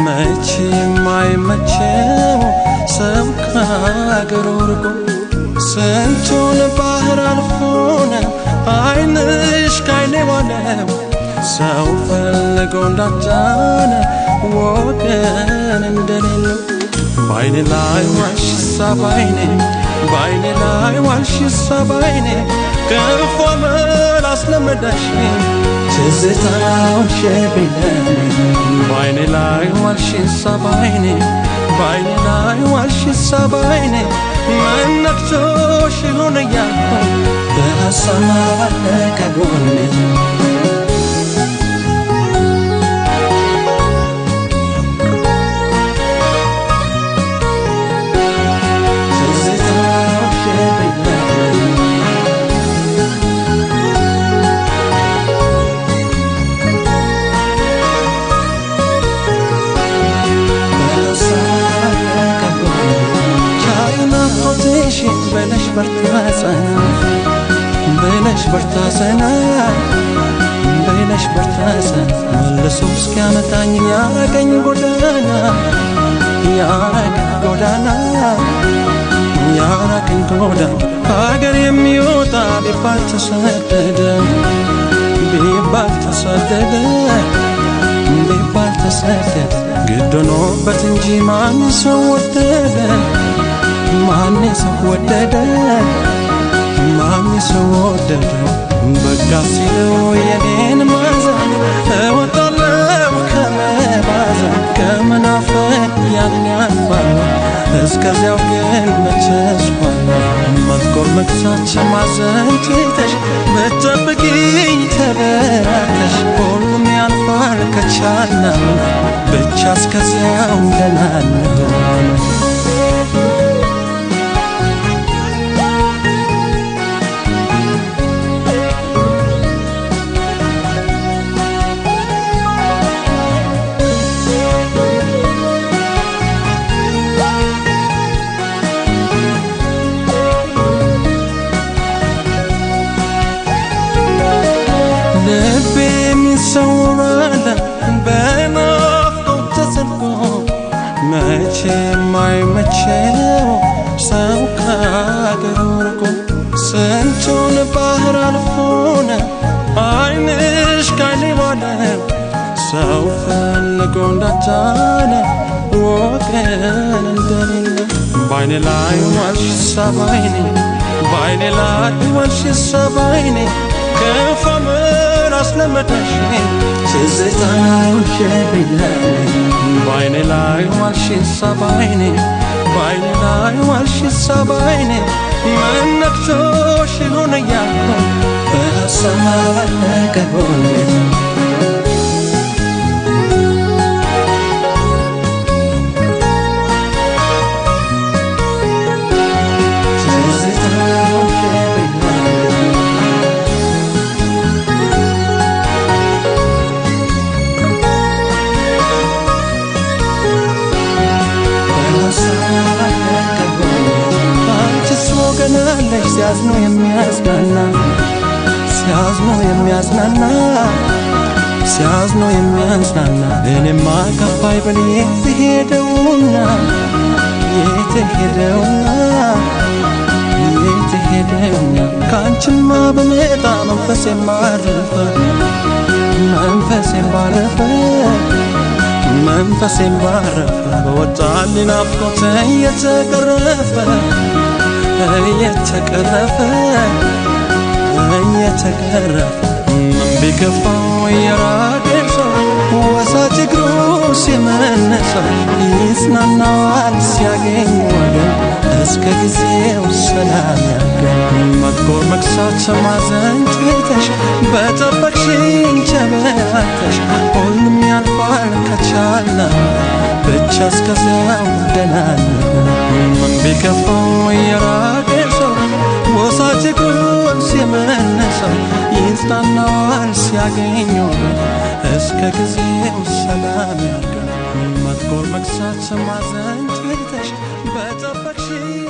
መቼም አይመቸው ሰው ከአገሩ ርቆ ስንቱን ባህር አልፎን አይንሽ ካይኔ ዋለው ሰው ፈልጎ እንዳጣነ ወገን እንደሌለው ባይኔ ላይ ዋልሽ ሳባይኔ ባይኔ ላይ ዋልሽ ሳባይኔ ከፎ መላስ ለመዳሽ ትዝታውን ሸብለኝ ባይኔ ላይ ዋልሽ ሳባይኔ ባይኔ ላይ ዋልሽ ሳባይኔ መነክቶሽ ሆነ ያልኩኝ በሀሳብ ከጎኔ በለሽ በርታሰና በለሽ በርታሰና መልሶ እስኪያመጣኝ ያረገኝ ጎዳና ያረገኝ ጎዳና ያረገኝ ጎዳና ሀገር የሚወጣ ቢባል ተሰደደ ቢባል ተሰደደ ቢባል ተሰደደ ግድ ሆኖበት እንጂ ማን ሰው ወደደ ማን ሰው ወደደ ማን ሰው ወደደ በቃ ሲለው የኔን ማዘን እወጣለሁ ከመባዘን ከመናፈቅ ያን ያልፋል እስከዚያው ግን መተስፋል መጥቆር መክሳት ማዘን ትተሽ ብትጠብቂኝ ተበራተሽ ሁሉም ያልፋል ከቻልና ብቻ እስከዚያው ደህና እንሆን ሰውራለ በናፍቆት ተሰልቆ መቼም አይመቸው ሰው ከአገሩ ርቆ ስንቱን ባህር አልፎን አይንሽ ካይኔ ዋለው ሰው ፈልጎ እንዳጣነ ወገን እንደሌለው ባይኔ ላይ ዋልሽ ሳባይኔ ባይኔ ላይ ዋልሽ ሳባይኔ ከፎ መላስ ለመዳሽ ትዝታውን ሸብለኝ ባይኔ ላይ ዋልሽ ሳባይኔ ባይኔ ላይ ዋልሽ ሳባይኔ መነክቶሽ ሆነ ያልኩኝ በሀሳብ ከጎኔ ሲያዝኑ የሚያዝናና ሲያዝኑ የሚያዝናና ሲያዝኑ የሚያዝናና እኔማ ከፋይ በል የተሄደውና የተሄደውና የተሄደውና ካንቺማ በመጣ መንፈሴም ባረፈ መንፈሴም ባረፈ መንፈሴም ባረፈ በወጣልኝ ናፍቆት እየተቀረፈ እየተቀረፈ እየተቀረፈ ምን ቢከፋው የራቀው ሰው ወሳጅ እግሩ ሲመነሰው ይጽናናዋል ሲያገኝ ወገን እስከ ጊዜው ሰላም ያገኝ መጥቆር መክሳት ማዘን ትተሽ በጠበቅሽኝ ቸበተሽ ሁሉም ያልፋል ከቻልና ብቻ እስከዚያው ደህና ነን ምን ቢከፋው የራቀው ሰው ወሳጅ እግሩን ሲመነሰው ይጽናናዋል ሲያገኝ ወገን እስከ ጊዜው ሰላም ያገኝ መጥቆር መክሳት ማዘን ትተሽ በጠበቅሽኝ